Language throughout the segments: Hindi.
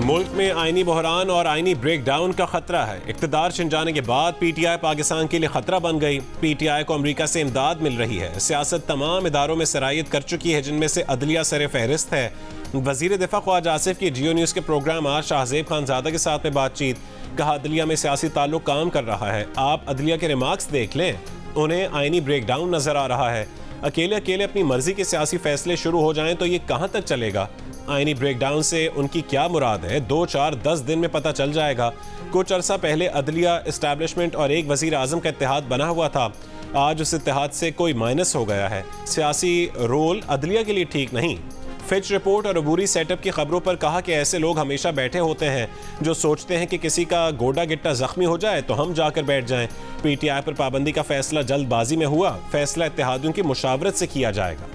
मुल्क में आईनी बहरान और आईनी ब्रेक डाउन का खतरा है। इक़्तिदार छिन जाने के बाद पीटीआई पाकिस्तान के लिए खतरा बन गई। पीटीआई को अमरीका से इमदाद मिल रही है। सियासत तमाम इदारों में सरायत कर चुकी है, जिनमें से अदलिया सर फहरिस्त है। वज़ीर दिफा ख्वाजा आसिफ की जियो न्यूज़ के प्रोग्राम आज शाहजेब खानजादा के साथ में बातचीत। कहा, अदलिया में सियासी ताल्लुक काम कर रहा है। आप अदलिया के रिमार्क्स देख लें, उन्हें आईनी ब्रेक डाउन नजर आ रहा है। अकेले अकेले अपनी मर्जी के सियासी फैसले शुरू हो जाएं तो ये कहां तक चलेगा। आईनी ब्रेकडाउन से उनकी क्या मुराद है, 2, 4, 10 दिन में पता चल जाएगा। कुछ अरसा पहले अदलिया, इस्टेब्लिशमेंट और एक वजीर आजम का इत्तेहाद बना हुआ था। आज उस इत्तेहाद से कोई माइनस हो गया है। सियासी रोल अदलिया के लिए ठीक नहीं। फिच रिपोर्ट और अबूरी सेटअप की खबरों पर कहा कि ऐसे लोग हमेशा बैठे होते हैं जो सोचते हैं कि किसी का गोडा गिट्टा जख्मी हो जाए तो हम जाकर बैठ जाएं। पीटीआई पर पाबंदी का फैसला जल्दबाजी में हुआ। फैसला इत्तेहादियों की मुशावरत से किया जाएगा।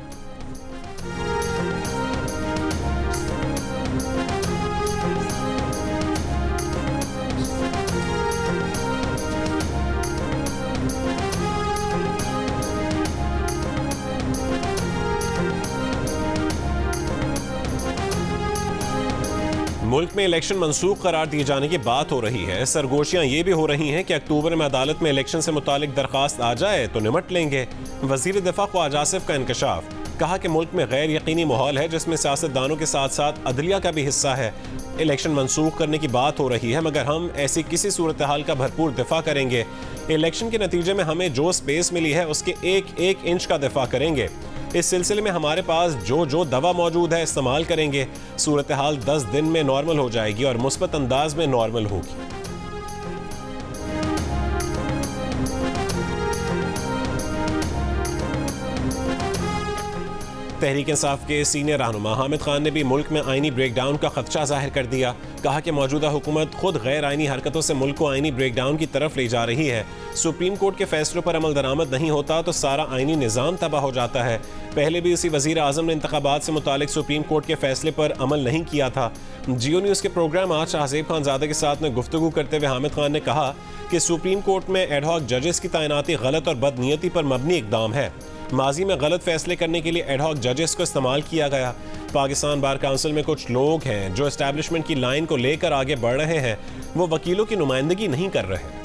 मुल्क में इलेक्शन मंसूख करार दिए जाने की बात हो रही है। सरगोशियां ये भी हो रही हैं कि अक्टूबर में अदालत में इलेक्शन से मुतालिक दरखास्त आ जाए तो निमट लेंगे। वजीर दिफा ख्वाजा आसिफ का इंकशाफ। कहा कि मुल्क में गैर यकीनी माहौल है, जिसमें सियासतदानों के साथ साथ अदलिया का भी हिस्सा है। इलेक्शन मंसूख करने की बात हो रही है, मगर हम ऐसी किसी सूरत हाल का भरपूर दिफा करेंगे। इलेक्शन के नतीजे में हमें जो स्पेस मिली है उसके एक एक इंच का दिफा करेंगे। इस सिलसिले में हमारे पास जो दवा मौजूद है इस्तेमाल करेंगे। सूरत हाल 10 दिन में नॉर्मल हो जाएगी और मुस्बत अंदाज में नॉर्मल होगी। तहरीक इंसाफ के सीनियर रहनुमा हामिद खान ने भी मुल्क में आईनी ब्रेकडाउन का खदशा जाहिर कर दिया। कहा कि मौजूदा हुकूमत खुद गैर आईनी हरकतों से मुल्क को आईनी ब्रेकडाउन की तरफ ले जा रही है। सुप्रीम कोर्ट के फैसलों पर अमल दरामद नहीं होता तो सारा आईनी निज़ाम तबाह हो जाता है। पहले भी इसी वज़ीर आज़म ने इंतखाबात से मुतालिक सुप्रीम कोर्ट के फैसले पर अमल नहीं किया था। जियो न्यूज़ के प्रोग्राम आज शाहजेब खानजादा के साथ में गुफ्तगू करते हुए हामिद खान ने कहा कि सुप्रीम कोर्ट में एडहॉक जजेस की तैनाती गलत और बदनीयती पर मबनी इकदाम है। माजी में गलत फैसले करने के लिए एडहॉक जजेस को इस्तेमाल किया गया। पाकिस्तान बार काउंसिल में कुछ लोग हैं जो एस्टैब्लिशमेंट की लाइन को लेकर आगे बढ़ रहे हैं। वो वकीलों की नुमाइंदगी नहीं कर रहे।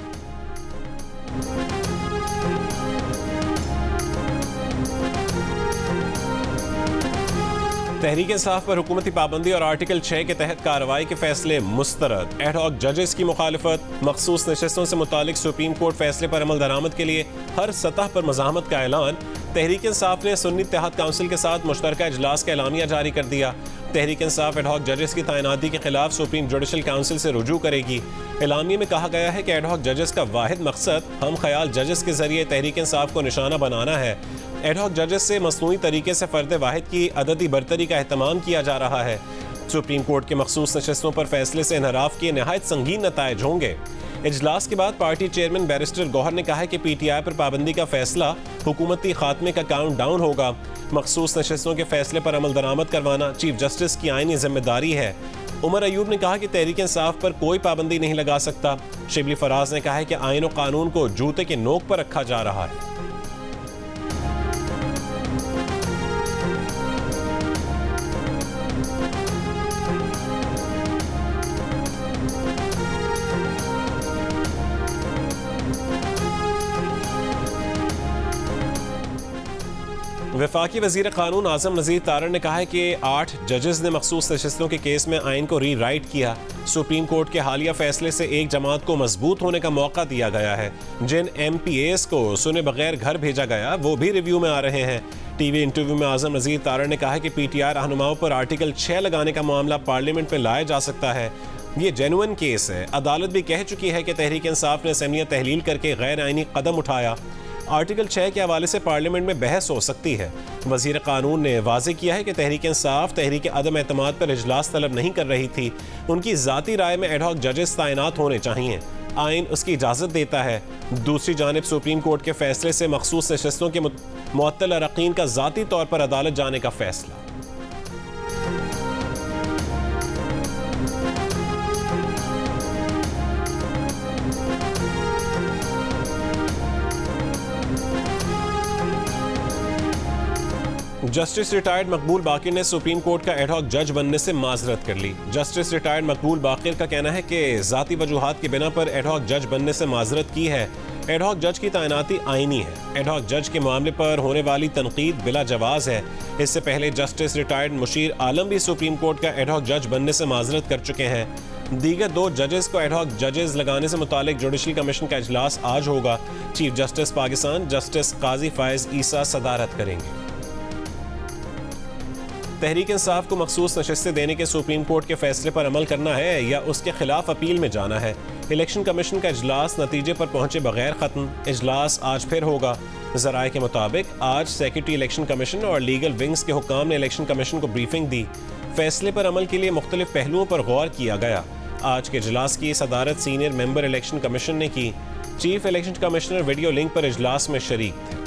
तहरीक इंसाफ पर हुकूमती पाबंदी और आर्टिकल 6 के तहत कार्रवाई के फैसले मुस्तरद। एडहॉक जजेस की मुखालिफत। मखसूस नशस्तों से मुतालिक सुप्रीम कोर्ट फैसले पर अमल दरामद के लिए हर सतह पर मज़ाहमत का ऐलान। तहरीक इंसाफ ने सुन्नी इत्तेहाद काउंसिल के साथ मुश्तरका इजलास का एलामिया जारी कर दिया। तहरीक इंसाफ एडहॉक जजेस की तैनाती के खिलाफ सुप्रीम जुडिशल काउंसिल से रुजू करेगी। एलामिया में कहा गया है कि एडहॉक जजेस का वाहिद मकसद हम ख्याल जजेस के जरिए तहरीक इंसाफ को निशाना बनाना है। एडहॉक जजेस से मसनूई तरीके से फर्द वाहिद की अददी बरतरी का एहतमाम किया जा रहा है। सुप्रीम कोर्ट के मखसूस नशस्तों पर फैसले से इनहराफ के नहायत संगीन नतायज होंगे। इजलास के बाद पार्टी चेयरमैन बैरिस्टर गौहर ने कहा है कि पीटीआई पर पाबंदी का फैसला हुकूमती खात्मे का काउंट डाउन होगा। मखसूस नशस्तों के फैसले पर अमल दरामद करवाना चीफ जस्टिस की आईनी जिम्मेदारी है। उमर अयूब ने कहा कि तहरीक इंसाफ पर कोई पाबंदी नहीं लगा सकता। शिबली फराज ने कहा है कि आईन और कानून को जूते के नोक पर रखा जा रहा है। वफाकी वज़ीर कानून आज़म नज़ीर तारड़ ने कहा है कि 8 जजेस ने मखसूस नशस्तों के केस में आइन को री राइट किया। सुप्रीम कोर्ट के हालिया फैसले से एक जमात को मजबूत होने का मौका दिया गया है। जिन MPAs को सुने बगैर घर भेजा गया वो भी रिव्यू में आ रहे हैं। टीवी इंटरव्यू में आज़म नज़ीर तारड़ ने कहा कि पीटीआई रहनुमाओं पर आर्टिकल 6 लगाने का मामला पार्लियामेंट में लाया जा सकता है। ये जेन्युइन केस है। अदालत भी कह चुकी है कि तहरीक इंसाफ ने असेंबलियां तहलील करके गैर आइनी कदम उठाया। आर्टिकल 6 के हवाले से पार्लियामेंट में बहस हो सकती है। वज़ीर कानून ने वाज़ेह किया है कि तहरीक इंसाफ तहरीक अदम एतमाद पर इजलास तलब नहीं कर रही थी। उनकी ज़ाती राय में एडहॉक जजेस तैनात होने चाहिए। आइन उसकी इजाज़त देता है। दूसरी जानिब सुप्रीम कोर्ट के फैसले से मखसूस नशस्तों के मुअत्तल अरकान का ज़ाती तौर पर अदालत जाने का फैसला। जस्टिस रिटायर्ड मकबूल बाकिर ने सुप्रीम कोर्ट का एडहॉक जज बनने से माजरत कर ली। जस्टिस रिटायर्ड मकबूल बाकिर का कहना है कि जाती वजूहात की बिना पर एडहॉक जज बनने से माजरत की है। एडहॉक जज की तैनाती आईनी है। एडहॉक जज के मामले पर होने वाली तनकीद बिला जवाज है। इससे पहले जस्टिस रिटायर्ड मुशीर आलम भी सुप्रीम कोर्ट का एडहॉक जज बनने से माजरत कर चुके हैं। दीगर 2 जजेस को एडहॉक जजेस लगाने से मुतालिक जुडिशल कमीशन का इजलास आज होगा। चीफ जस्टिस पाकिस्तान जस्टिस काजी फायज ईसा सदारत करेंगे। तहरीक इंसाफ को मखसूस नशिस्तें देने के सुप्रीम कोर्ट के फैसले पर अमल करना है या उसके खिलाफ अपील में जाना है। इलेक्शन कमीशन का इजलास नतीजे पर पहुंचे बगैर खत्म। इजलास आज फिर होगा। जराए के मुताबिक आज सेक्रेटरी इलेक्शन कमीशन और लीगल विंग्स के हुक्काम ने इलेक्शन कमीशन को ब्रीफिंग दी। फैसले पर अमल के लिए मुख्तलिफ पहलुओं पर गौर किया गया। आज के इजलास की सदारत सीनियर मेंबर इलेक्शन कमीशन ने की। Chief election commissioner video link पर इजलास में शरीक थे।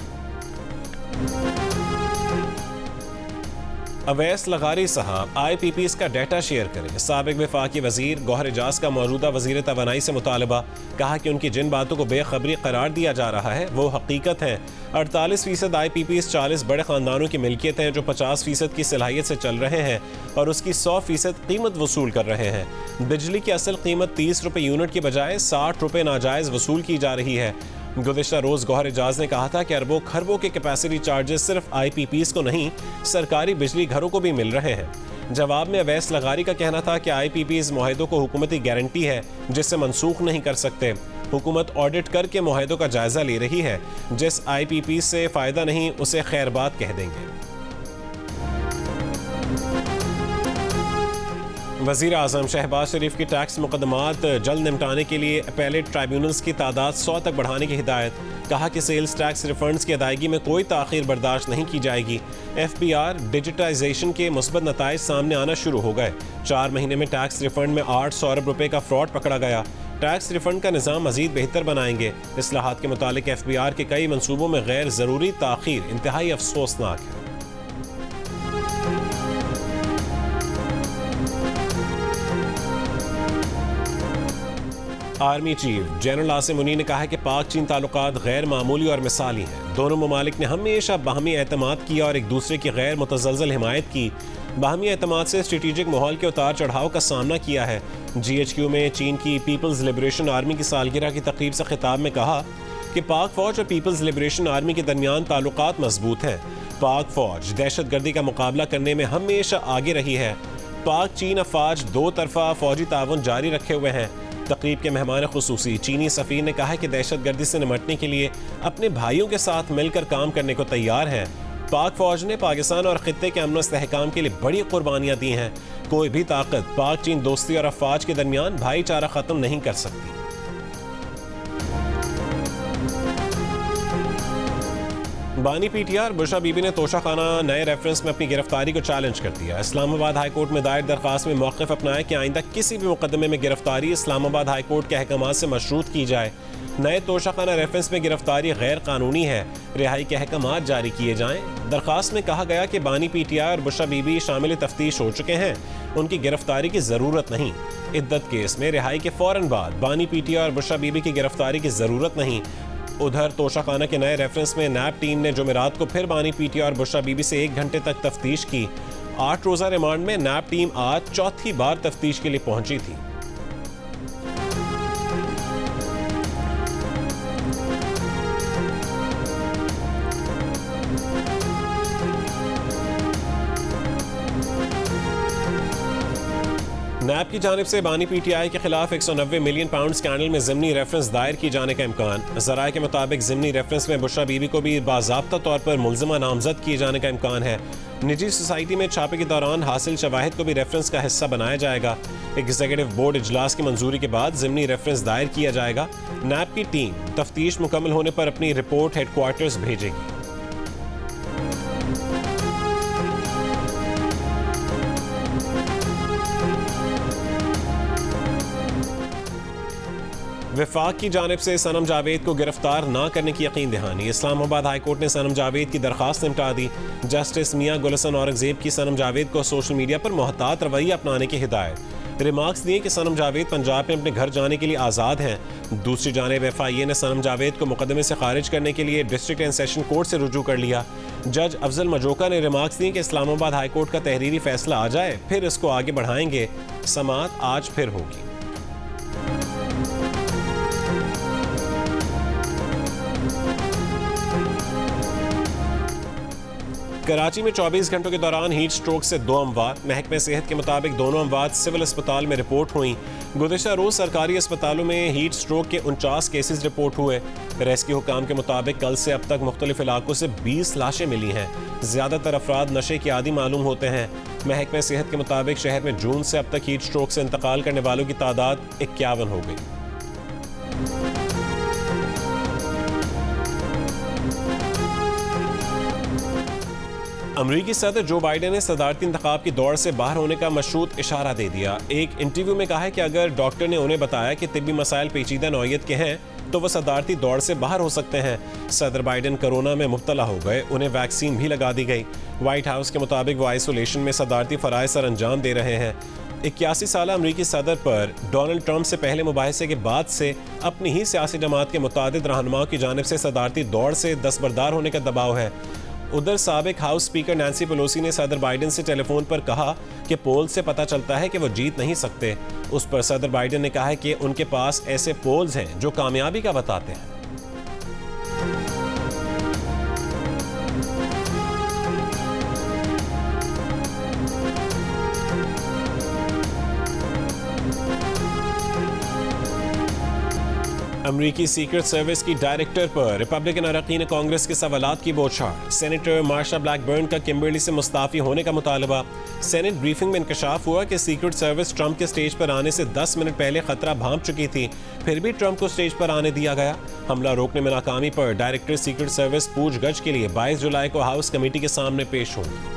अवैस लगारी साहब IPPs का डाटा शेयर करें। साबिक वफाकी वजीर गौहर एजाज का मौजूदा वजीर तवानाई से मुतालबा। कहा कि उनकी जिन बातों को बेखबरी करार दिया जा रहा है वो हकीकत है। 48% IPPs 40 बड़े खानदानों की मिल्कियत हैं जो 50% की सलाहियत से चल रहे हैं और उसकी 100% कीमत वसूल कर रहे हैं। बिजली की असल कीमत 30 रुपये यूनिट की बजाय 60 रुपये नाजायज़ वसूल की जा रही है। गुज़िश्ता रोज़ गौहर एजाज ने कहा था कि अरबों खरबों के कैपेसिटी चार्जेस सिर्फ IPPs को नहीं सरकारी बिजली घरों को भी मिल रहे हैं। जवाब में अवैस लगारी का कहना था कि IPPs मुआहदों को हुकूमती गारंटी है जिससे मनसूख नहीं कर सकते। हुकूमत ऑडिट करके मुआहदों का जायजा ले रही है। जिस IPPs से फ़ायदा नहीं उसे खैरबाद कह देंगे। वज़ीर आज़म शहबाज शरीफ की टैक्स मुकदमात जल्द निपटाने के लिए अपीलेट ट्राइब्यूनल्स की तादाद 100 तक बढ़ाने की हिदायत। कहा कि सेल्स टैक्स रिफंड्स की अदायगी में कोई ताख़ीर बर्दाश्त नहीं की जाएगी। FBR डिजिटाइजेशन के मुस्बत नताइज सामने आना शुरू हो गए। 4 महीने में टैक्स रिफंड में 800 अरब रुपये का फ्रॉड पकड़ा गया। टैक्स रिफंड का निज़ाम मज़ीद बेहतर बनाएंगे। इस्लाहात के मुतालिक FBR के कई मनसूबों में गैर ज़रूरी ताख़ीर इंतहाई अफसोसनाक है। आर्मी चीफ जनरल आसिम मुनी ने कहा है कि पाक चीन ताल्लुकात गैर मामूली और मिसाली हैं। दोनों ममालिक ने हमेशा बाहमी एतमाद किया और एक दूसरे की गैर मुतज़लज़ल हिमायत की। बाहमी एतमाद से स्ट्रेटेजिक माहौल के उतार चढ़ाव का सामना किया है। GHQ में चीन की पीपल्स लिबरेशन आर्मी की सालगिरह की तकरीब से खिताब में कहा कि पाक फ़ौज और पीपल्स लिबरेशन आर्मी के दरमियान ताल्लुकात मजबूत हैं। पाक फ़ौज दहशत गर्दी का मुकाबला करने में हमेशा आगे रही है। पाक चीन अफवाज 2 तरफ़ा फ़ौजी ताउन जारी रखे हुए हैं। तकरीब के मेहमान खुसूसी चीनी सफ़ीर ने कहा कि दहशत गर्दी से निमटने के लिए अपने भाइयों के साथ मिलकर काम करने को तैयार हैं। पाक फ़ौज ने पाकिस्तान और ख़ित्ते के अमन इस्तेहकाम के लिए बड़ी कुर्बानियाँ दी हैं। कोई भी ताकत पाक चीन दोस्ती और अफवाज के दरमियान भाईचारा ख़त्म नहीं कर सकती। बानी PTR बुशरा बीबी ने तोशा खाना नए रेफरेंस में अपनी गिरफ्तारी को चैलेंज कर दिया। इस्लामाबाद हाई कोर्ट में दायर दरख्वास्त में मौक़िफ़ अपनाया कि आइंदा किसी भी मुकदमे में गिरफ्तारी इस्लामाबाद हाई कोर्ट के अहकामात से मशरूत की जाए। नए तोशा खाना रेफरेंस में गिरफ्तारी गैर कानूनी है। रिहाई के अहकामात जारी किए जाएँ। दरख्वास्त में कहा गया कि बानी PTR और बुशरा बीबी शामिल तफ्तीश हो चुके हैं। उनकी गिरफ्तारी की ज़रूरत नहीं। इद्दत केस में रिहाई के फ़ौरन बाद बानी PTR और बुशरा बीबी की गिरफ्तारी की ज़रूरत नहीं। उधर तोशा खाना के नए रेफरेंस में नैब टीम ने जुमेरात को फिर बानी PTR और बुशरा बीबी से 1 घंटे तक तफ्तीश की। 8 रोज़ा रिमांड में नैब टीम आज चौथी बार तफ्तीश के लिए पहुंची थी। नैब की जानिब से बानी PTI के खिलाफ 190 मिलियन पाउंड स्कैंडल में ज़िमनी रेफरेंस दायर की जाने का इम्कान। ज़राए के मुताबिक ज़िमनी रेफरेंस में बुशरा बीबी को भी बाज़ाब्ता तौर पर मुल्ज़िमा नामजद किए जाने का इम्कान है। निजी सोसाइटी में छापे के दौरान हासिल शवाहिद को भी रेफरेंस का हिस्सा बनाया जाएगा। एग्जीक्यूटिव बोर्ड इजलास की मंजूरी के बाद ज़िमनी रेफरेंस दायर किया जाएगा। नैब की टीम तफ्तीश मुकम्मल होने पर अपनी रिपोर्ट हेडक्वार्टर्स भेजेगी। वफाक की जानिब से सनम जावेद को गिरफ्तार न करने की यकीन दहानी। इस्लामाबाद हाई कोर्ट ने सनम जावेद की दरख्वास्त निपटा दी। जस्टिस मियां गुलशन औरंगजेब की सनम जावेद को सोशल मीडिया पर मोहतात रवैया अपनाने की हिदायत। रिमार्क्स दिए कि सनम जावेद पंजाब में अपने घर जाने के लिए आज़ाद हैं। दूसरी जानिब FIA ने सनम जावेद को मुकदमे से खारिज करने के लिए डिस्ट्रिक्ट एंड सेशन कोर्ट से रुजू कर लिया। जज अफजल मजोका ने रिमार्क्स दिए कि इस्लामाबाद हाई कोर्ट का तहरीरी फैसला आ जाए फिर इसको आगे बढ़ाएंगे। समाअत आज फिर होगी। कराची में 24 घंटों के दौरान हीट स्ट्रोक से 2 अमवात। महकमे सेहत के मुताबिक दोनों अमवात सिविल अस्पताल में रिपोर्ट हुई। गुज़िश्ता रोज सरकारी अस्पतालों में हीट स्ट्रोक के 49 केसेस रिपोर्ट हुए। रेस्क्यू हुकाम के मुताबिक कल से अब तक मुख्तलिफ इलाकों से 20 लाशें मिली हैं। ज़्यादातर अफराद नशे के आदी मालूम होते हैं। महकमे सेहत के मुताबिक शहर में जून से अब तक हीट स्ट्रोक से इंतकाल करने वालों की तादाद 51 हो गई। अमरीकी सदर जो बाइडेन ने सदारती इंतखाब की दौड़ से बाहर होने का मशरूत इशारा दे दिया। एक इंटरव्यू में कहा है कि अगर डॉक्टर ने उन्हें बताया कि तिब्बी मसाइल पेचीदा नौयत के हैं तो वह सदारती दौड़ से बाहर हो सकते हैं। सदर बाइडेन कोरोना में मुब्तला हो गए, उन्हें वैक्सीन भी लगा दी गई। व्हाइट हाउस के मुताबिक वो आइसोलेशन में सदारती फ़राइज़ सर अंजाम दे रहे हैं। 81 साल अमरीकी सदर पर डोनाल्ड ट्रंप से पहले मुबाहिसे के बाद से अपनी ही सियासी जमात के मुतादिद रहनुमाओं की जानिब से सदारती दौड़ से दस्तबरदार होने का दबाव है। उधर साबिक हाउस स्पीकर नैंसी पेलोसी ने सदर बाइडेन से टेलीफोन पर कहा कि पोल से पता चलता है कि वो जीत नहीं सकते। उस पर सदर बाइडेन ने कहा है कि उनके पास ऐसे पोल्स हैं जो कामयाबी का बताते हैं। अमरीकी सीक्रेट सर्विस की डायरेक्टर पर रिपब्लिकन अरकान कांग्रेस के सवालात की बौछार। सेनेटर मार्शा ब्लैकबर्न का किम्बरली से मुस्ताफी होने का मुतालबा। सेनेट ब्रीफिंग में इंकशाफ हुआ कि सीक्रेट सर्विस ट्रंप के स्टेज पर आने से 10 मिनट पहले खतरा भांप चुकी थी, फिर भी ट्रंप को स्टेज पर आने दिया गया। हमला रोकने में नाकामी पर डायरेक्टर सीक्रेट सर्विस पूछगछ के लिए 22 जुलाई को हाउस कमेटी के सामने पेश होंगी।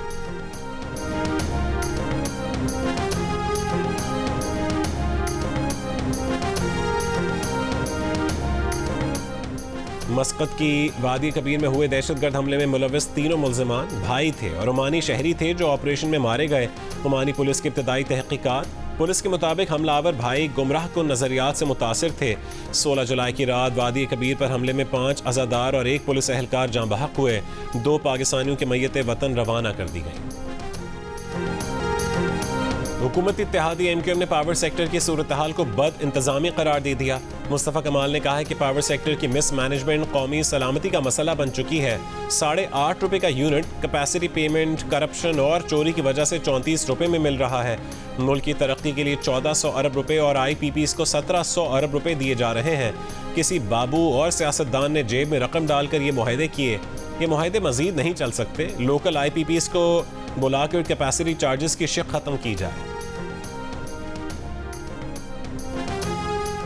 मस्कत की वादी कबीर में हुए दहशतगर्द हमले में मुलविस तीनों मुल्जिमान भाई थे और ओमानी शहरी थे जो ऑपरेशन में मारे गए। ओमानी पुलिस की इब्तदाई तहकीकात। पुलिस के मुताबिक हमलावर भाई गुमराह को नजरियात से मुतासिर थे। 16 जुलाई की रात वादी कबीर पर हमले में 5 अज़ादार और 1 पुलिस एहलकार जाँ बहक हुए। 2 पाकिस्तानियों की मैयत वतन रवाना कर दी गई। हुकूमती इत्तेहादी MQM ने पावर सेक्टर की सूरत हाल को बद इंतजामी करार दे दिया। मुस्तफ़ा कमाल ने कहा है कि पावर सेक्टर की मिस मैनेजमेंट कौमी सलामती का मसला बन चुकी है। ₹8.5 का यूनिट कैपेसिटी पेमेंट, करप्शन और चोरी की वजह से ₹34 में मिल रहा है। मुल्क की तरक्की के लिए 1400 अरब रुपए और IPPs को 1700 अरब रुपए दिए जा रहे हैं। किसी बाबू और सियासतदान ने जेब में रकम डालकर ये मुआहदे किए। ये मुआहदे मजीद नहीं चल सकते। लोकल IPPs को बुलाकर कैपेसिटी चार्जेस की शिक खत्म की जाए।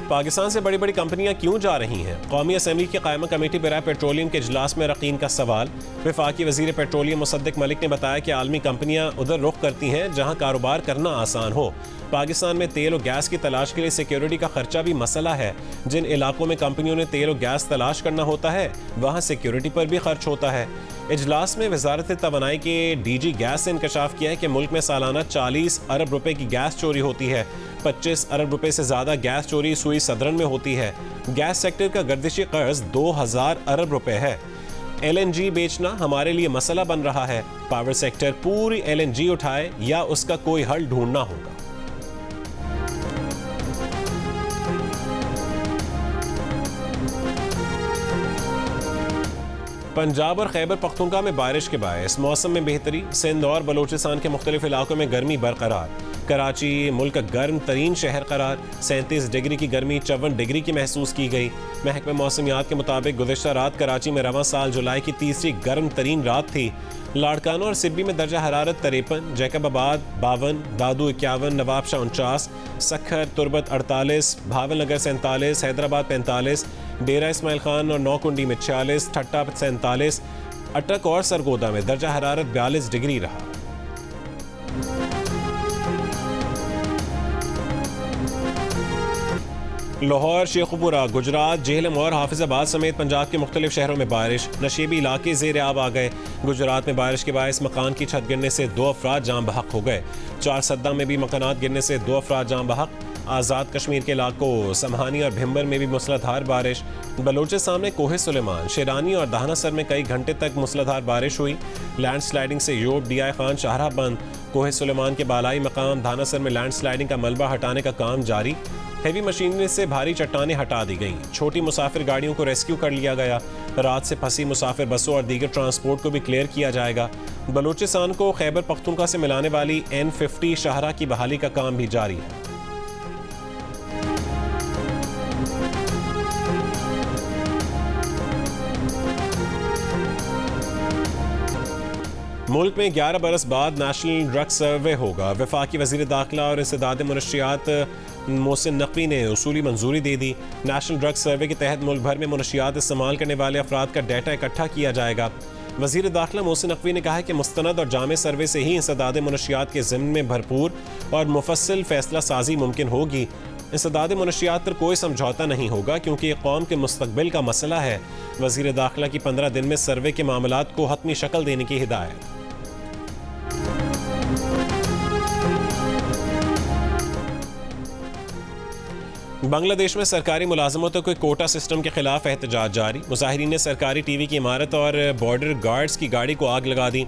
पाकिस्तान से बड़ी बड़ी कंपनियां क्यों जा रही हैं? कौमी असम्बली की कायमा कमेटी बराए पेट्रोलियम के इजलास में रकीन का सवाल। वफाकी वजीर पेट्रोलियम मुसद्दिक मलिक ने बताया कि आलमी कंपनियां उधर रुख करती हैं जहां कारोबार करना आसान हो। पाकिस्तान में तेल और गैस की तलाश के लिए सिक्योरिटी का खर्चा भी मसला है। जिन इलाकों में कंपनियों ने तेल और गैस तलाश करना होता है वहाँ सिक्योरिटी पर भी खर्च होता है। इजलास में वजारत तवानाई के DG गैस से इंकशाफ किया है कि मुल्क में सालाना 40 अरब रुपए की गैस चोरी होती है। 25 अरब रुपए से ज़्यादा गैस चोरी सुई सदरन में होती है। गैस सेक्टर का गर्दिशी कर्ज 2000 अरब रुपए है। LNG बेचना हमारे लिए मसला बन रहा है। पावर सेक्टर पूरी LNG उठाए या उसका कोई हल ढूंढना होगा। पंजाब और खैबर पख्तूनख्वा में बारिश के बायस मौसम में बेहतरी। सिंध और बलोचिस्तान के मुख्तलिफ इलाकों में गर्मी बरकरार। कराची मुल्क का गर्म तरीन शहर करार। 37 डिग्री की गर्मी 54 डिग्री की महसूस की गई। महकमे मौसमियात के मुताबिक गुज़िश्ता रात कराची में रवां साल जुलाई की तीसरी गर्म तरीन रात थी। लाड़काना और सिब्बी में दर्जा हरारत 53, जैकबाबाद 52, दादू 51, नवाबशाह 49, सखर तुरबत 48, भावलनगर 47, हैदराबाद 45, डेरा इस्माइल खान और नौकुंडी में 46, ठट्टा 47, अटक और सरगोदा में दर्जा हरारत 42 डिग्री रहा। लाहौर, शेखुपुरा, गुजरात, जेहलम और हाफिजाबाद समेत पंजाब के मुख्तलिफ शहरों में बारिश। नशीबी इलाके ज़ेर आब आ गए। गुजरात में बारिश के बायस मकान की छत गिरने से 2 अफराद जान बहक हो गए। 4 सद्दा में भी मकानात गिरने से 2 अफराद जान बहक। आज़ाद कश्मीर के इलाकों समहानी और भिम्बर में भी मूसलाधार बारिश। बलूचिस्तान में कोहे सुलेमान, शेरानी और दाहनासर में कई घंटे तक मूसलाधार बारिश हुई। लैंड स्लाइडिंग से योब, DI खान शाहराह बंद। कोहे सुलेमान के बालाई मकाम दाहनासर में लैंड स्लाइडिंग का मलबा हटाने का काम जारी। हेवी मशीनरी से भारी चट्टानें हटा दी गईं। छोटी मुसाफिर गाड़ियों को रेस्क्यू कर लिया गया। रात से फंसी मुसाफिर बसों और दीगर ट्रांसपोर्ट को भी क्लियर किया जाएगा। बलूचिस्तान को खैबर पख्तूनख्वा से मिलाने वाली N50 शाहराह की बहाली का काम भी जारी है। मुल्क में 11 बरस बाद नेशनल ड्रग सर्वे होगा। वफाकी वज़ीर दाखिला और इंसदाद मुनशियात मोहसिन नकवी ने उसूली मंजूरी दे दी। नेशनल ड्रग सर्वे के तहत मुल्क भर में मुनशियात इस्तेमाल करने वाले अफराद का डाटा इकट्ठा किया जाएगा। वज़ीर दाखिला मोहसिन नकवी ने कहा है कि मुस्तनद और जामे सर्वे से ही इंसदाद मुनशियात के ज़िम्न में भरपूर और मुफस्सिल फैसला साजी मुमकिन होगी। इंसदाद मुनशियात पर कोई समझौता नहीं होगा क्योंकि ये कौम के मुस्तकबिल का मसला है। वज़ीर दाखिला की 15 दिन में सर्वे के मामलात को हतमी शक्ल देने की हिदायत। बांग्लादेश में सरकारी मुलाजमतों के कोटा सिस्टम के खिलाफ एहतजाज जारी। मुजाहिरीन ने सरकारी TV की इमारत और बॉर्डर गार्ड्स की गाड़ी को आग लगा दी।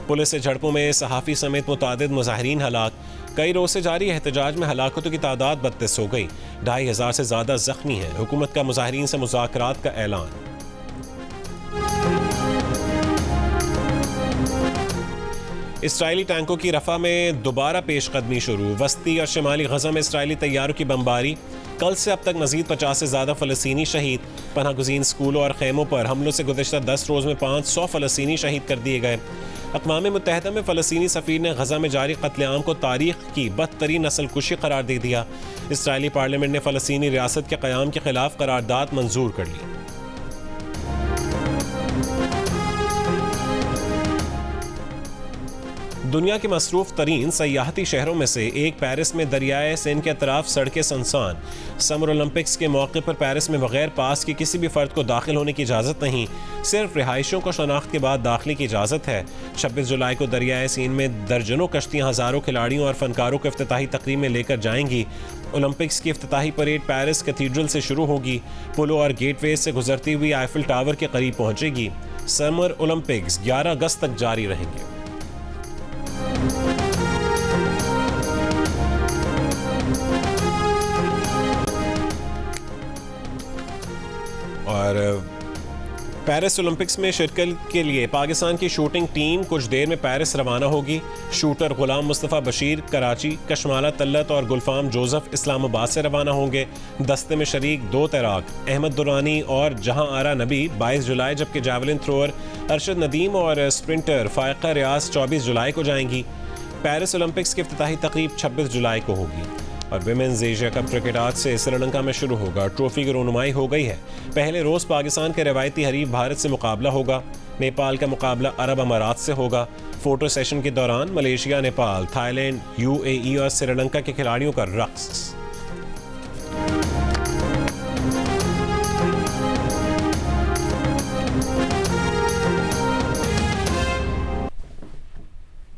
पुलिस से झड़पों में सहाफ़ी समेत मुतादिद मुजाहिरीन हलाक। कई रोज से जारी एहतजाज में हलाकतों की तादाद 32 हो गई। 2500 से ज़्यादा जख्मी हैं। हुकूमत का मुजाहिरीन से मुज़ाकरात का ऐलान। इसराइली टैंकों की रफ़ा में दोबारा पेशकदमी शुरू। वस्ती और शिमाली गज़ा में इसराइली तैयारों की बमबारी। कल से अब तक मजीद 50 से ज़्यादा फ़लस्तीनी शहीद। पनाह गुज़ीन स्कूलों और खेमों पर हमलों से गुज़श्ता 10 रोज़ में 500 फ़लस्तीनी शहीद कर दिए गए। अक़वाम मुत्तहिदा में फ़लस्तीनी सफ़ीर ने गज़ा में जारी कत्लेआम को तारीख़ की बदतरीन नस्लकुशी करार दे दिया। इसराइली पार्लियामेंट ने फ़लस्तीनी रियासत के क़याम के खिलाफ करारदाद मंजूर कर ली। दुनिया के मसरूफ़ तरीन सयाहती शहरों में से एक पेरिस में दरियाए सेन के अतराफ सड़कें सुनसान। समर ओलंपिक्स के मौके पर पेरिस में बगैर पास के किसी भी फ़र्द को दाखिल होने की इजाज़त नहीं। सिर्फ रिहायशियों को शनाख्त के बाद दाखिले की इजाज़त है। 26 जुलाई को दरियाए सीन में दर्जनों कश्तियाँ हज़ारों खिलाड़ियों और फनकारों को इफ्तिताही तकरीब में लेकर जाएंगी। ओलंपिक्स की इफ्तिताही परेड पेरिस कैथीड्रल से शुरू होगी। पुलों और गेटवे से गुजरती हुई आईफिल टावर के करीब पहुँचेगी। समर ओलंपिक्स 11 अगस्त तक जारी रहेंगे। और पेरिस ओलंपिक्स में शिरकत के लिए पाकिस्तान की शूटिंग टीम कुछ देर में पेरिस रवाना होगी। शूटर गुलाम मुस्तफ़ा बशीर कराची, कशमाला तल्लत और गुलफाम जोसेफ इस्लामाबाद से रवाना होंगे। दस्ते में शरीक 2 तैराक अहमद दुरानी और जहां आरा नबी 22 जुलाई, जबकि जावलिन थ्रोअर अरशद नदीम और स्प्रिंटर फ़ायका रियाज 24 जुलाई को जाएंगी। पेरिस ओलंपिक्स की इफ्तिताही तकरीब 26 जुलाई को होगी। और विमेंस एशिया कप क्रिकेट आज से श्रीलंका में शुरू होगा। ट्रॉफी की रोनुमाई हो गई है। पहले रोज़ पाकिस्तान के रवायती हरीफ भारत से मुकाबला होगा। नेपाल का मुकाबला अरब अमारात से होगा। फोटो सेशन के दौरान मलेशिया, नेपाल, थाईलैंड, UAE और श्रीलंका के खिलाड़ियों का रक़्स।